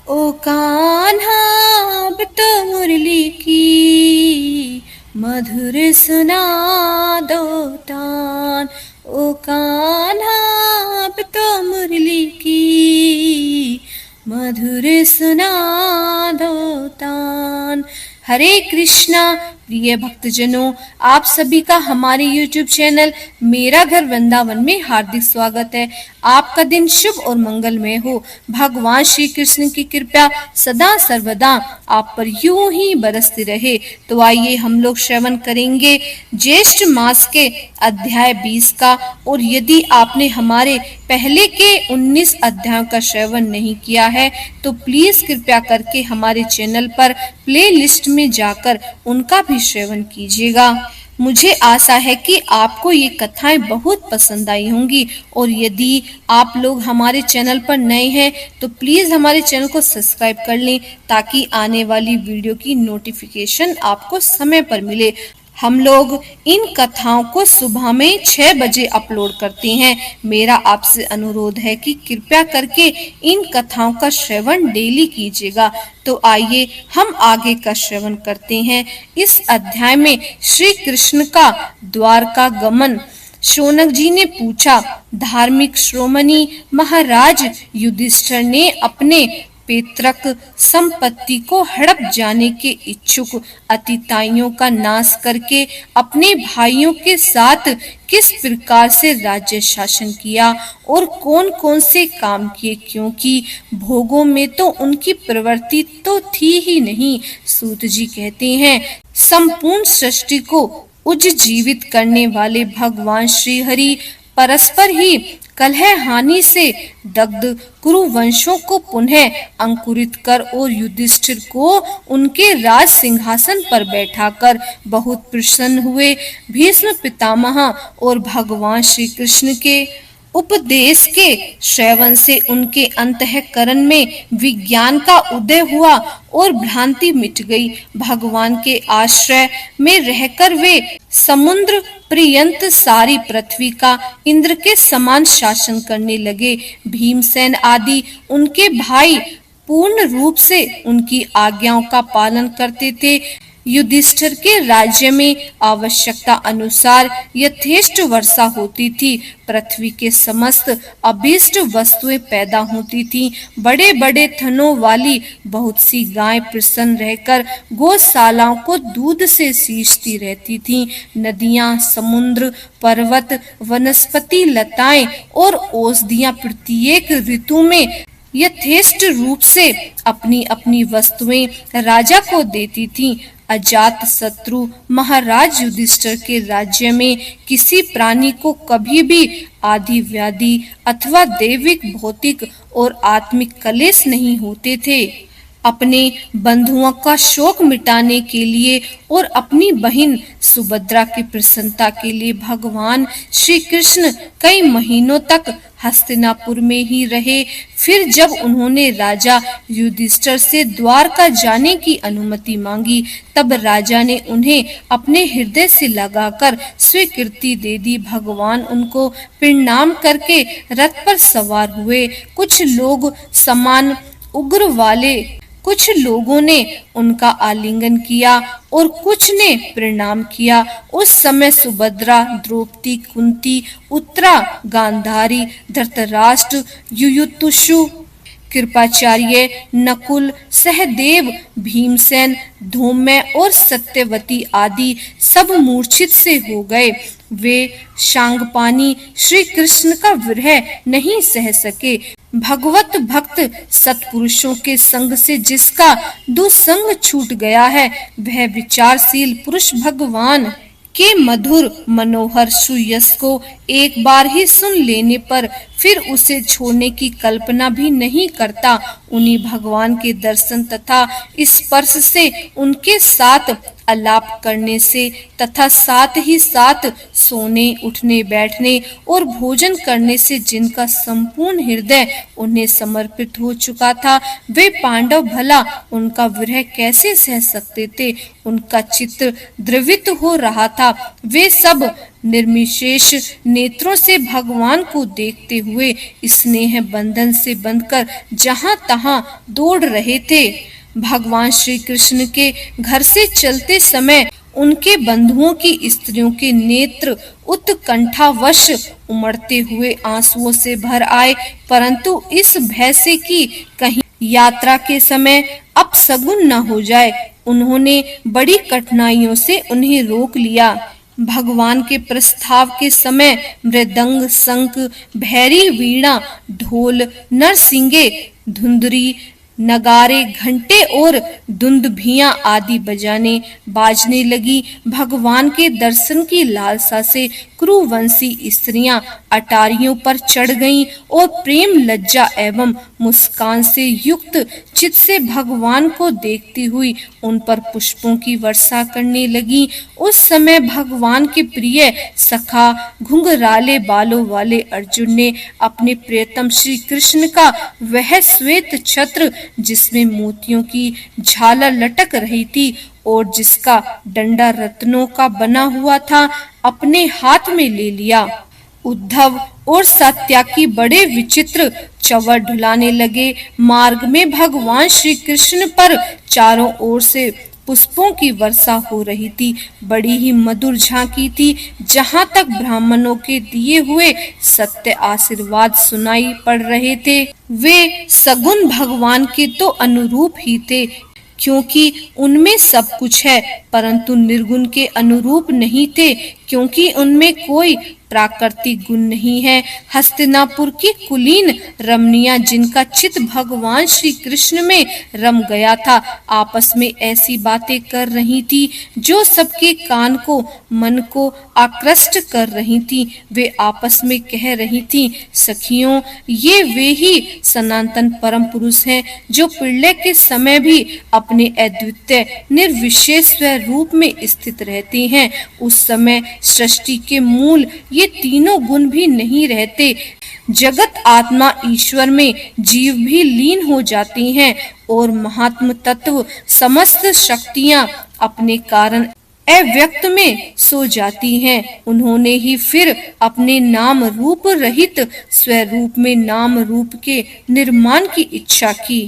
ओ कान्हा अब तो मुरली की मधुर सुना दो तान। ओ कान्हा अब तो मुरली की मधुर सुना दो तान। हरे कृष्णा। प्रिय भक्तजनों, आप सभी का हमारे YouTube चैनल मेरा घर वृंदावन में हार्दिक स्वागत है। आपका दिन शुभ और मंगलमय हो। भगवान श्री कृष्ण की कृपा सदा सर्वदा आप पर यूं ही बरसती रहे। तो आइए हम लोग श्रवण करेंगे ज्येष्ठ मास के अध्याय 20 का। और यदि आपने हमारे पहले के 19 अध्यायों का श्रवण नहीं किया है तो प्लीज कृपया करके हमारे चैनल पर प्ले लिस्ट में जाकर उनका भी श्रवण कीजिएगा। मुझे आशा है कि आपको ये कथाएं बहुत पसंद आई होंगी। और यदि आप लोग हमारे चैनल पर नए हैं तो प्लीज हमारे चैनल को सब्सक्राइब कर लें ताकि आने वाली वीडियो की नोटिफिकेशन आपको समय पर मिले। हम लोग इन कथाओं को सुबह में 6 बजे अपलोड करते हैं। मेरा आपसे अनुरोध है कि कृपया करके इन कथाओं का श्रवण डेली कीजिएगा। तो आइए हम आगे का श्रवण करते हैं। इस अध्याय में श्री कृष्ण का द्वारका गमन। शौनक जी ने पूछा, धार्मिक श्रोमणी महाराज युधिष्ठिर ने अपने पैतृक संपत्ति को हड़प जाने के इच्छुक अतिताइयों का नाश करके अपने भाइयों के साथ किस प्रकार से राज्य शासन किया और कौन कौन से काम किए, क्योंकि भोगों में तो उनकी प्रवृत्ति तो थी ही नहीं। सूत जी कहते हैं, संपूर्ण सृष्टि को उज्जीवित करने वाले भगवान श्री हरि परस्पर ही कलह हानि से दग्ध कुरु वंशों को पुनः अंकुरित कर और युधिष्ठिर को उनके राज सिंहासन पर बैठाकर बहुत प्रसन्न हुए। भीष्म पितामह और भगवान श्री कृष्ण के उपदेश के श्रवण से उनके अंतःकरण में विज्ञान का उदय हुआ और भ्रांति मिट गई। भगवान के आश्रय में रहकर वे समुद्र पर्यंत सारी पृथ्वी का इंद्र के समान शासन करने लगे। भीमसेन आदि उनके भाई पूर्ण रूप से उनकी आज्ञाओं का पालन करते थे। युधिष्ठिर के राज्य में आवश्यकता अनुसार यथेष्ट वर्षा होती थी। पृथ्वी के समस्त अभीष्ट वस्तुएं पैदा होती थीं। बड़े बड़े थनों वाली बहुत सी गायें प्रसन्न रहकर गौशालाओं को दूध से सींचती रहती थीं। नदियां, समुद्र, पर्वत, वनस्पति, लताएं और औषधियां प्रत्येक ऋतु में यथेष्ट रूप से अपनी अपनी वस्तुएं राजा को देती थीं। अजात शत्रु महाराज युधिष्ठिर के राज्य में किसी प्राणी को कभी भी आदि व्याधि अथवा दैविक, भौतिक और आत्मिक कलेश नहीं होते थे। अपने बंधुओं का शोक मिटाने के लिए और अपनी बहन सुभद्रा की प्रसन्नता के लिए भगवान श्री कृष्ण कई महीनों तक हस्तिनापुर में ही रहे। फिर जब उन्होंने राजा युधिष्ठिर से द्वारका जाने की अनुमति मांगी तब राजा ने उन्हें अपने हृदय से लगाकर स्वीकृति दे दी। भगवान उनको प्रणाम करके रथ पर सवार हुए। कुछ लोग समान उग्र वाले कुछ लोगों ने उनका आलिंगन किया और कुछ ने प्रणाम किया। उस समय सुभद्रा, द्रौपदी, कुंती, उत्तरा, गांधारी, धृतराष्ट्र, युयुत्सु, कृपाचार्य, नकुल, सहदेव, भीमसेन, धौम्य और सत्यवती आदि सब मूर्छित से हो गए। वे सांगपानी श्री कृष्ण का विरह नहीं सह सके। भगवत भक्त सत्पुरुषों के संग से जिसका दुसंग छूट गया है वह विचारशील पुरुष भगवान के मधुर मनोहर सुयश को एक बार ही सुन लेने पर फिर उसे छोड़ने की कल्पना भी नहीं करता। उन्हीं भगवान के दर्शन तथा स्पर्श से, उनके साथ आलाप करने से तथा साथ ही साथ सोने, उठने, बैठने और भोजन करने से जिनका संपूर्ण हृदय उन्हें समर्पित हो चुका था, वे पांडव भला उनका विरह कैसे सह सकते थे। उनका चित्त द्रवित हो रहा था। वे सब निर्विशेष नेत्रों से भगवान को देखते हुए स्नेह बंधन से बंधकर जहां तहां दौड़ रहे थे। भगवान श्री कृष्ण के घर से चलते समय उनके बंधुओं की स्त्रियों के नेत्र उत्कंठावश उमड़ते हुए आंसुओं से भर आए, परंतु इस भय से कि कहीं यात्रा के समय अपशगुन न हो जाए, उन्होंने बड़ी कठिनाइयों से उन्हें रोक लिया। भगवान के प्रस्ताव के समय मृदंग, शंख, भैरी, वीणा, ढोल, नरसिंगे, धुंधरी, नगारे, घंटे और दुंदुभियां आदि बाजने लगी। भगवान के दर्शन की लालसा से कुरुवंशी स्त्रियां अटारियों पर चढ़ गईं और प्रेम, लज्जा एवं मुस्कान से युक्त चित्त से भगवान को देखती हुई उन पर पुष्पों की वर्षा करने लगी। उस समय भगवान के प्रिय सखा घुंघराले बालों वाले अर्जुन ने अपने प्रियतम श्री कृष्ण का वह श्वेत छत्र, जिसमें मोतियों की झालर लटक रही थी और जिसका डंडा रत्नों का बना हुआ था, अपने हाथ में ले लिया। उद्धव और सात्यकी बड़े विचित्र चवर ढुलाने लगे। मार्ग में भगवान श्री कृष्ण पर चारों ओर से पुष्पों की वर्षा हो रही थी। बड़ी ही मधुर झांकी थी। जहां तक ब्राह्मणों के दिए हुए सत्य आशीर्वाद सुनाई पड़ रहे थे, वे सगुण भगवान के तो अनुरूप ही थे, क्योंकि उनमें सब कुछ है, परंतु निर्गुण के अनुरूप नहीं थे, क्योंकि उनमें कोई प्राकृतिक गुण नहीं है। हस्तिनापुर की कुलीन रमणियां, जिनका चित्त भगवान श्री कृष्ण में रम गया था, आपस में ऐसी बातें कर रही थी जो सबके कान को, मन को आकृष्ट कर रही थी। वे आपस में कह रही थी, सखियों, ये वे ही सनातन परम पुरुष हैं जो प्रलय के समय भी अपने अद्वितीय निर्विशेष स्वरूप में स्थित रहते हैं। उस समय सृष्टि के मूल ये तीनों गुण भी नहीं रहते। जगत, आत्मा, ईश्वर में जीव भी लीन हो जाती हैं और महात्म तत्व, समस्त शक्तियां अपने कारण अव्यक्त में सो जाती हैं। उन्होंने ही फिर अपने नाम रूप रहित स्वरूप में नाम रूप के निर्माण की इच्छा की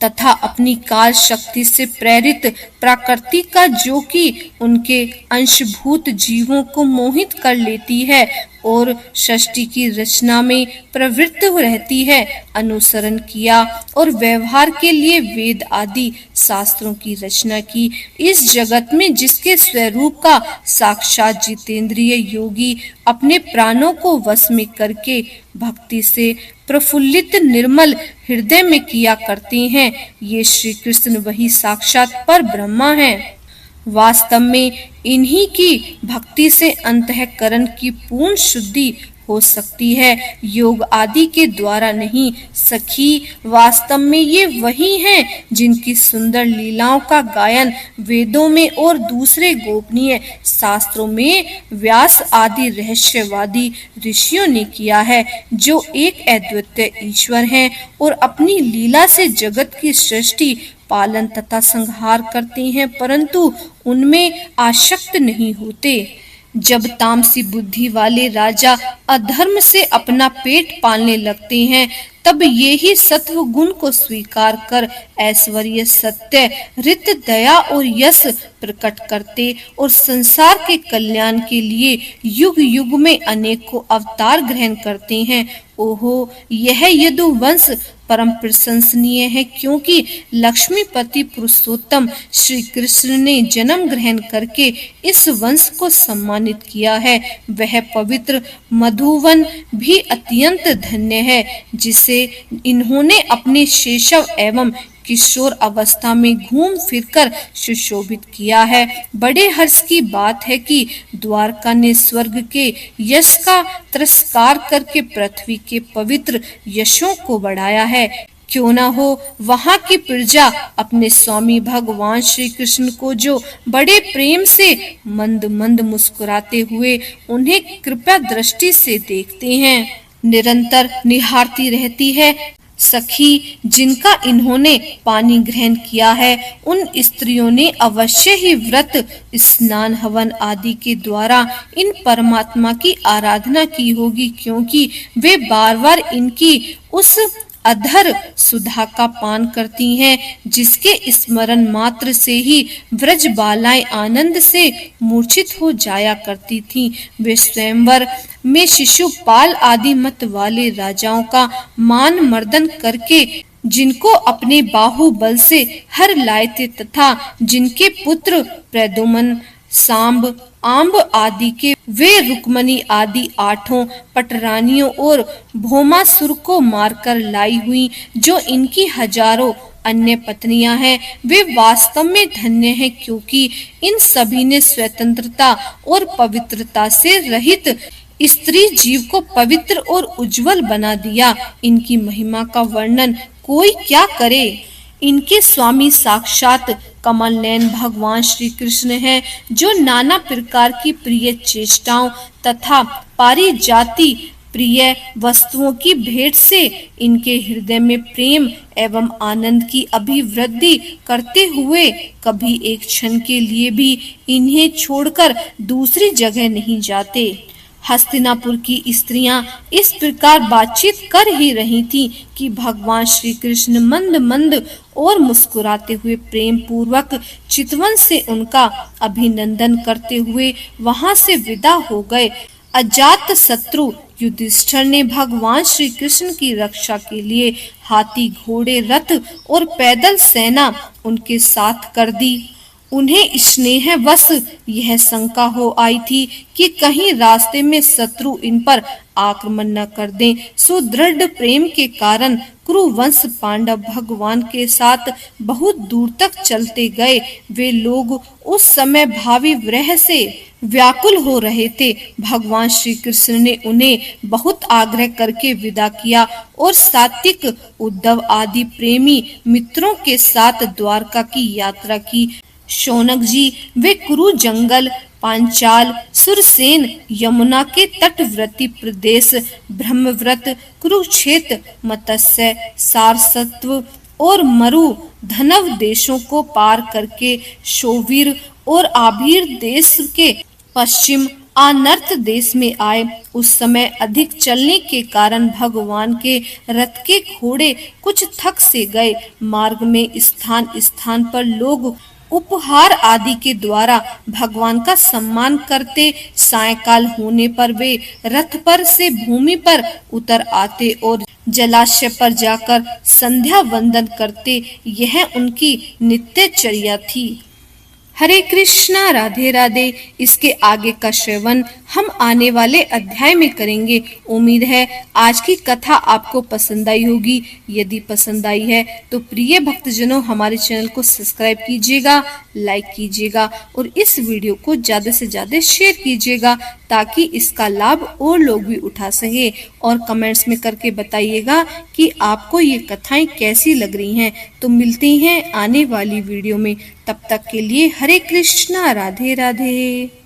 तथा अपनी काल शक्ति से प्रेरित प्रकृति का, जो कि उनके अंशभूत जीवों को मोहित कर लेती है और सृष्टि की रचना में प्रवृत्त रहती है, अनुसरण किया और व्यवहार के लिए वेद आदि शास्त्रों की रचना की। इस जगत में जिसके स्वरूप का साक्षात जितेंद्रिय योगी अपने प्राणों को वश में करके भक्ति से प्रफुल्लित निर्मल हृदय में किया करते हैं, ये श्री कृष्ण वही साक्षात पर ब्रह्मा हैं। वास्तव में इन्हीं की भक्ति से अंतःकरण की पूर्ण शुद्धि हो सकती है, योग आदि के द्वारा नहीं। सखी, वास्तव में ये वही हैं जिनकी सुंदर लीलाओं का गायन वेदों में और दूसरे गोपनीय शास्त्रों में व्यास आदि रहस्यवादी ऋषियों ने किया है, जो एक अद्वितीय ईश्वर हैं और अपनी लीला से जगत की सृष्टि, पालन तथा संहार करते हैं, परंतु उनमें आसक्त नहीं होते। जब तामसी बुद्धि वाले राजा अधर्म से अपना पेट पालने लगते हैं, तब ये ही सत्व गुण को स्वीकार कर ऐश्वर्य, सत्य, रित, दया और यश प्रकट करते और संसार के कल्याण के लिए युग युग में अनेकों अवतार ग्रहण करते हैं। ओहो, यह यदुवंश परम प्रशंसनीय है, क्योंकि लक्ष्मीपति पुरुषोत्तम श्री कृष्ण ने जन्म ग्रहण करके इस वंश को सम्मानित किया है। वह पवित्र मधुवन भी अत्यंत धन्य है, जिसे इन्होंने अपने शैशव एवं किशोर अवस्था में घूम फिरकर सुशोभित किया है। बड़े हर्ष की बात है कि द्वारका ने स्वर्ग के यश का तिरस्कार करके पृथ्वी के पवित्र यशों को बढ़ाया है। क्यों न हो, वहाँ की प्रजा अपने स्वामी भगवान श्री कृष्ण को जो बड़े प्रेम से मंद मंद मुस्कुराते हुए उन्हें कृपा दृष्टि से देखते हैं, निरंतर निहारती रहती है। सखी, जिनका इन्होंने पानी ग्रहण किया है, उन स्त्रियों ने अवश्य ही व्रत, स्नान, हवन आदि के द्वारा इन परमात्मा की आराधना की होगी, क्योंकि वे बार-बार इनकी उस अधर सुधा का पान करती हैं, जिसके स्मरण मात्र से ही व्रज बालाएं आनंद से मूर्छित हो जाया करती थीं। वे स्वयंवर में शिशुपाल आदि मत वाले राजाओं का मान मर्दन करके जिनको अपने बाहुबल से हर लाए थे तथा जिनके पुत्र प्रद्युम्न, सांब, आम्ब आदि के वे रुक्मणी आदि 8 पटरानियों और भौमासुर को मारकर लाई हुई, जो इनकी हजारों अन्य पत्नियां हैं, वे वास्तव में धन्य हैं, क्योंकि इन सभी ने स्वतंत्रता और पवित्रता से रहित स्त्री जीव को पवित्र और उज्जवल बना दिया। इनकी महिमा का वर्णन कोई क्या करे। इनके स्वामी साक्षात कमल नयन भगवान श्री कृष्ण हैं, जो नाना प्रकार की प्रिय चेष्टाओं तथा पारिजाति प्रिय वस्तुओं की भेंट से इनके हृदय में प्रेम एवं आनंद की अभिवृद्धि करते हुए कभी एक क्षण के लिए भी इन्हें छोड़कर दूसरी जगह नहीं जाते। हस्तिनापुर की स्त्रियां इस प्रकार बातचीत कर ही रही थीं कि भगवान श्री कृष्ण मंद मंद और मुस्कुराते हुए प्रेम पूर्वक चितवन से उनका अभिनंदन करते हुए वहां से विदा हो गए। अजात शत्रु युधिष्ठिर ने भगवान श्री कृष्ण की रक्षा के लिए हाथी, घोड़े, रथ और पैदल सेना उनके साथ कर दी। उन्हें स्नेहवश यह शंका हो आई थी कि कहीं रास्ते में शत्रु इन पर आक्रमण न कर दें। सुदृढ़ प्रेम के कारण कुरुवंश पांडव भगवान के साथ बहुत दूर तक चलते गए। वे लोग उस समय भावी विरह से व्याकुल हो रहे थे। भगवान श्री कृष्ण ने उन्हें बहुत आग्रह करके विदा किया और सात्विक, उद्धव आदि प्रेमी मित्रों के साथ द्वारका की यात्रा की। शौनक जी वे कुरु जंगल, पांचाल, सुरसेन, यमुना के तटवर्ती प्रदेश, ब्रह्मव्रत, कुरुक्षेत्र, मत्स्य, सारस्वत और मरु धनव देशों को पार करके शोवीर और आभीर देश के पश्चिम आनर्त देश में आए। उस समय अधिक चलने के कारण भगवान के रथ के घोड़े कुछ थक से गए। मार्ग में स्थान स्थान पर लोग उपहार आदि के द्वारा भगवान का सम्मान करते। सायंकाल होने पर वे रथ पर से भूमि पर उतर आते और जलाशय पर जाकर संध्या वंदन करते। यह उनकी नित्यचर्या थी। हरे कृष्णा, राधे राधे। इसके आगे का श्रवण हम आने वाले अध्याय में करेंगे। उम्मीद है आज की कथा आपको पसंद आई होगी। यदि पसंद आई है तो प्रिय भक्तजनों हमारे चैनल को सब्सक्राइब कीजिएगा, लाइक कीजिएगा और इस वीडियो को ज्यादा से ज्यादा शेयर कीजिएगा, ताकि इसका लाभ और लोग भी उठा सके। और कमेंट्स में करके बताइएगा कि आपको ये कथाएं कैसी लग रही हैं। तो मिलते हैं आने वाली वीडियो में। तब तक के लिए हरे कृष्णा, राधे राधे।